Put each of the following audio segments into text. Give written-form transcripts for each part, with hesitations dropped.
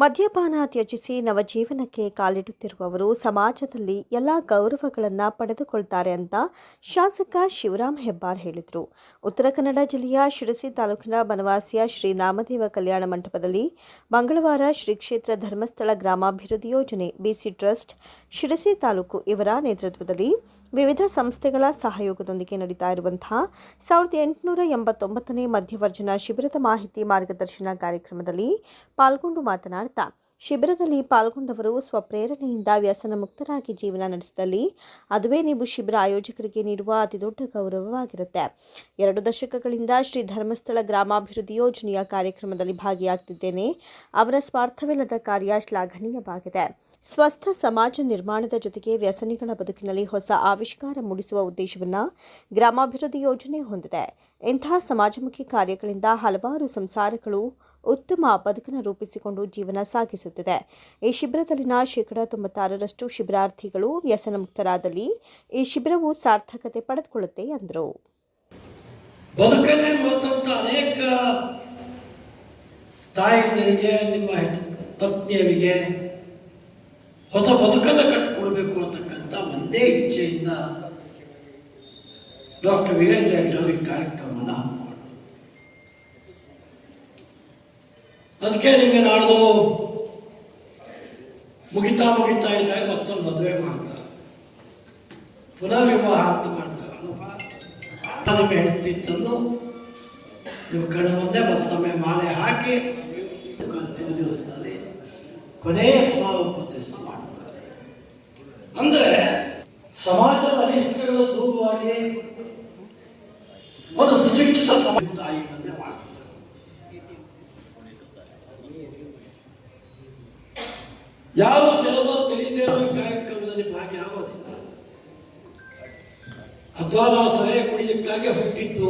ಮದ್ಯಪಾನ ತ್ಯಜಿಸಿ ನವಜೀವನಕ್ಕೆ ಕಾಲಿಡುತ್ತಿರುವವರು ಸಮಾಜದಲ್ಲಿ ಎಲ್ಲ ಗೌರವಗಳನ್ನು ಪಡೆದುಕೊಳ್ತಾರೆ ಅಂತ ಶಾಸಕ ಶಿವರಾಮ್ ಹೆಬ್ಬಾರ್ ಹೇಳಿದರು. ಉತ್ತರ ಕನ್ನಡ ಜಿಲ್ಲೆಯ ಶಿರಸಿ ತಾಲೂಕಿನ ಬನವಾಸಿಯ ಶ್ರೀ ನಾಮದೇವ ಕಲ್ಯಾಣ ಮಂಟಪದಲ್ಲಿ ಮಂಗಳವಾರ ಶ್ರೀ ಕ್ಷೇತ್ರ ಧರ್ಮಸ್ಥಳ ಗ್ರಾಮಾಭಿವೃದ್ಧಿ ಯೋಜನೆ ಬಿಸಿ ಟ್ರಸ್ಟ್ ಶಿರಸಿ ತಾಲೂಕು ಇವರ ನೇತೃತ್ವದಲ್ಲಿ ವಿವಿಧ ಸಂಸ್ಥೆಗಳ ಸಹಯೋಗದೊಂದಿಗೆ ನಡೀತಾ ಇರುವಂತಹ 1889ನೇ ಮಧ್ಯವರ್ಜನ ಶಿಬಿರದ ಮಾಹಿತಿ ಮಾರ್ಗದರ್ಶನ ಕಾರ್ಯಕ್ರಮದಲ್ಲಿ ಪಾಲ್ಗೊಂಡು ಮಾತನಾಡ್ತಾ, ಶಿಬಿರದಲ್ಲಿ ಪಾಲ್ಗೊಂಡವರು ಸ್ವಪ್ರೇರಣೆಯಿಂದ ವ್ಯಸನ ಮುಕ್ತರಾಗಿ ಜೀವನ ನಡೆಸಿದಲ್ಲಿ ಅದುವೇ ನೀವು ಶಿಬಿರ ಆಯೋಜಕರಿಗೆ ನೀಡುವ ಅತಿದೊಡ್ಡ ಗೌರವವಾಗಿರುತ್ತೆ. 2 ದಶಕಗಳಿಂದ ಶ್ರೀ ಧರ್ಮಸ್ಥಳ ಗ್ರಾಮಾಭಿವೃದ್ಧಿ ಯೋಜನೆಯ ಕಾರ್ಯಕ್ರಮದಲ್ಲಿ ಭಾಗಿಯಾಗ್ತಿದ್ದೇನೆ. ಅವರ ಸ್ವಾರ್ಥವಿಲ್ಲದ ಕಾರ್ಯ ಶ್ಲಾಘನೀಯವಾಗಿದೆ. ಸ್ವಸ್ಥ ಸಮಾಜ ನಿರ್ಮಾಣದ ಜೊತೆಗೆ ವ್ಯಸನಿಗಳ ಬದುಕಿನಲ್ಲಿ ಹೊಸ ಆವಿಷ್ಕಾರ ಮೂಡಿಸುವ ಉದ್ದೇಶವನ್ನು ಗ್ರಾಮಾಭಿವೃದ್ಧಿ ಯೋಜನೆ ಹೊಂದಿದೆ. ಇಂತಹ ಸಮಾಜಮುಖಿ ಕಾರ್ಯಗಳಿಂದ ಹಲವಾರು ಸಂಸಾರಗಳು ಉತ್ತಮ ಬದುಕನ್ನು ರೂಪಿಸಿಕೊಂಡು ಜೀವನ ಸಾಗಿಸುತ್ತಿದೆ. ಈ ಶಿಬಿರದಲ್ಲಿನ 96% ಶಿಬಿರಾರ್ಥಿಗಳು ವ್ಯಸನ ಮುಕ್ತರಾದಲ್ಲಿ ಈ ಶಿಬಿರವು ಸಾರ್ಥಕತೆ ಪಡೆದುಕೊಳ್ಳುತ್ತೆ ಎಂದರು. ಅನೇಕ ತಾಯಂದಿರಿಗೆ, ನಿಮ್ಮ ಪತ್ನಿಯರಿಗೆ ಹೊಸ ಬದುಕನ್ನು ಕಟ್ಟಿಕೊಡ್ಬೇಕು ಅಂತಕ್ಕಂಥ ಒಂದೇ ಇಚ್ಛೆಯಿಂದ ಡಾಕ್ಟರ್ ವೀರೇಂದ್ರ ಹೆಗ್ಗಡೆ ಈ ಕಾರ್ಯಕ್ರಮವನ್ನು ಹಮ್ಮಿಕೊಂಡರು. ಅದಕ್ಕೆ ನಿಮಗೆ ನಾಡ್ದು ಮುಗಿತಾ ಇದ್ದಾಗ ಮತ್ತೊಂದು ಮದುವೆ ಮಾಡ್ತಾರೆ, ಪುನಃ ವಿವಾಹ ಅಂತ ಮಾಡ್ತಾರೆ. ನಿಮಗೆ ಹೇಳ್ತಿತ್ತಂದು ನೀವು ಕಡೆ ಮುಂದೆ ಮತ್ತೊಮ್ಮೆ ಮಾಲೆ ಹಾಕಿ ದಿವಸದಲ್ಲಿ ಕೊನೆಯ ಸಮಾರೋಪ ದಿವಸ ಮಾಡ್ತಾರೆ. ಅಂದರೆ ಸಮಾಜದ ಅನಿಷ್ಟಗಳ ದೂರವಾಗಿ ಒಂದು ಸುಶಿಕ್ಷಿತ ಸಮಾಜ ತಾಯಿ ತಂದೆ ಮಾಡ್ತಾರೆ. ಯಾರು ತಿಳಿದೇ ಇರೋ ಕಾರ್ಯಕ್ರಮದಲ್ಲಿ ಭಾಗಿಯಾಗೋದಿಲ್ಲ, ಅಥವಾ ನಾವು ಸಲಹೆ ಕುಡಿಯಕ್ಕಾಗಿ ಹುಟ್ಟಿದ್ದು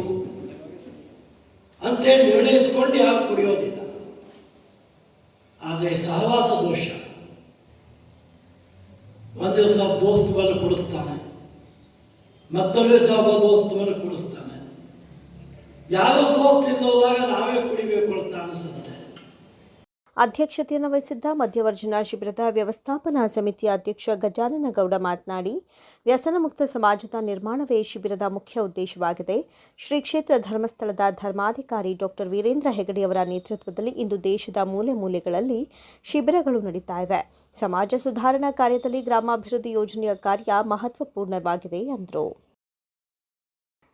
ಅಂತೇಳಿ ನಿರ್ಣಯಿಸಿಕೊಂಡು ಯಾರು ಕುಡಿಯೋದಿಲ್ಲ. ಆದರೆ ಸಹವಾಸ ದೋಷ, ಒಂದು ದಿವಸ ದೋಸ್ತವನ್ನು ಕುಡಿಸ್ತಾನೆ, ಮತ್ತೊಂದು ದಿವಸ ದೋಸ್ತವನ್ನು ಕುಡಿಸ್ತಾನೆ. ಯಾರೋ ದೋಸ್ತಿಂದ ಹೋದಾಗ ನಾವೇ ಕುಡಿಬೇಕು ಅಂತ ಅನಿಸುತ್ತೆ. ಅಧ್ಯಕ್ಷತೆಯನ್ನು ವಹಿಸಿದ್ದ ಮಧ್ಯವರ್ಜನ ಶಿಬಿರದ ವ್ಯವಸ್ಥಾಪನಾ ಸಮಿತಿಯ ಅಧ್ಯಕ್ಷ ಗಜಾನನ ಗೌಡ ಮಾತನಾಡಿ, ವ್ಯಸನ ಮುಕ್ತ ಸಮಾಜದ ನಿರ್ಮಾಣವೇ ಶಿಬಿರದ ಮುಖ್ಯ ಉದ್ದೇಶವಾಗಿದೆ. ಶ್ರೀ ಕ್ಷೇತ್ರ ಧರ್ಮಸ್ಥಳದ ಧರ್ಮಾಧಿಕಾರಿ ಡಾಕ್ಟರ್ ವೀರೇಂದ್ರ ಹೆಗಡೆಯವರ ನೇತೃತ್ವದಲ್ಲಿ ಇಂದು ದೇಶದ ಮೂಲೆ ಮೂಲೆಗಳಲ್ಲಿ ಶಿಬಿರಗಳು ನಡೀತಾ ಇವೆ. ಸಮಾಜ ಸುಧಾರಣಾ ಕಾರ್ಯದಲ್ಲಿ ಗ್ರಾಮಾಭಿವೃದ್ಧಿ ಯೋಜನೆಯ ಕಾರ್ಯ ಮಹತ್ವಪೂರ್ಣವಾಗಿದೆ ಎಂದರು.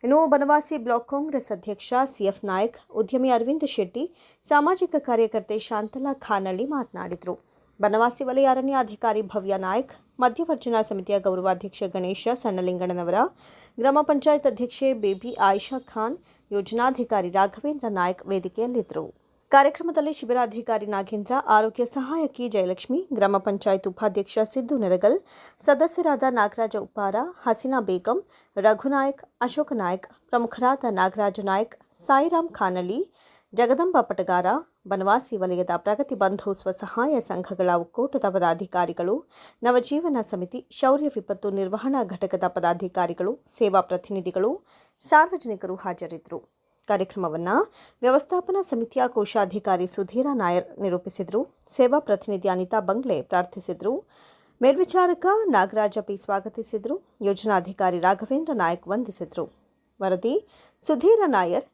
ಇನ್ನು ಬನವಾಸಿ ಬ್ಲಾಕ್ ಕಾಂಗ್ರೆಸ್ ಅಧ್ಯಕ್ಷ ಸಿಎಫ್ ನಾಯಕ್, ಉದ್ಯಮಿ ಅರವಿಂದ ಶೆಟ್ಟಿ, ಸಾಮಾಜಿಕ ಕಾರ್ಯಕರ್ತೆ ಶಾಂತಲಾ ಖಾನಳ್ಳಿ ಮಾತನಾಡಿದರು. ಬನವಾಸಿ ವಲಯ ಅರಣ್ಯಾಧಿಕಾರಿ ಭವ್ಯ ನಾಯಕ್, ಮಧ್ಯವರ್ಜನ ಸಮಿತಿಯ ಗೌರವಾಧ್ಯಕ್ಷ ಗಣೇಶ ಸಣ್ಣಲಿಂಗಣ್ಣನವರ, ಗ್ರಾಮ ಪಂಚಾಯತ್ ಅಧ್ಯಕ್ಷೆ ಬೇಬಿ ಆಯಿಷಾ ಖಾನ್, ಯೋಜನಾಧಿಕಾರಿ ರಾಘವೇಂದ್ರ ನಾಯಕ್ ವೇದಿಕೆಯಲ್ಲಿದ್ದರು. ಕಾರ್ಯಕ್ರಮದಲ್ಲಿ ಶಿಬಿರಾಧಿಕಾರಿ ನಾಗೇಂದ್ರ, ಆರೋಗ್ಯ ಸಹಾಯಕಿ ಜಯಲಕ್ಷ್ಮಿ, ಗ್ರಾಮ ಪಂಚಾಯತ್ ಉಪಾಧ್ಯಕ್ಷ ಸಿದ್ದು ನೆರಗಲ್, ಸದಸ್ಯರಾದ ನಾಗರಾಜ ಉಪ್ಪಾರ, ಹಸೀನಾ ಬೇಗಂ, ರಘುನಾಯಕ್, ಅಶೋಕ ನಾಯಕ್, ಪ್ರಮುಖರಾದ ನಾಗರಾಜ ನಾಯಕ್, ಸಾಯಿರಾಮ್ ಖಾನಳ್ಳಿ, ಜಗದಂಬ ಪಟಗಾರ, ಬನವಾಸಿ ವಲಯದ ಪ್ರಗತಿ ಬಂಧು ಸ್ವಸಹಾಯ ಸಂಘಗಳ ಒಕ್ಕೂಟದ ಪದಾಧಿಕಾರಿಗಳು, ನವಜೀವನ ಸಮಿತಿ, ಶೌರ್ಯ ವಿಪತ್ತು ನಿರ್ವಹಣಾ ಘಟಕದ ಪದಾಧಿಕಾರಿಗಳು, ಸೇವಾ ಪ್ರತಿನಿಧಿಗಳು, ಸಾರ್ವಜನಿಕರು ಹಾಜರಿದ್ದರು. ಕಾರ್ಯಕ್ರಮವನ್ನು ವ್ಯವಸ್ಥಾಪನಾ ಸಮಿತಿಯ ಕೋಶಾಧಿಕಾರಿ ಸುಧೀರ ನಾಯರ್ ನಿರೂಪಿಸಿದರು. ಸೇವಾ ಪ್ರತಿನಿಧಿ ಅನಿತಾ ಬಂಗ್ಲೆ ಪ್ರಾರ್ಥಿಸಿದರು. ಮೇಲ್ವಿಚಾರಕ ನಾಗರಾಜ ಪಿ ಸ್ವಾಗತಿಸಿದರು. ಯೋಜನಾಧಿಕಾರಿ ರಾಘವೇಂದ್ರ ನಾಯಕ್ ವಂದಿಸಿದರು. ವರದಿ ಸುಧೀರ ನಾಯರ್,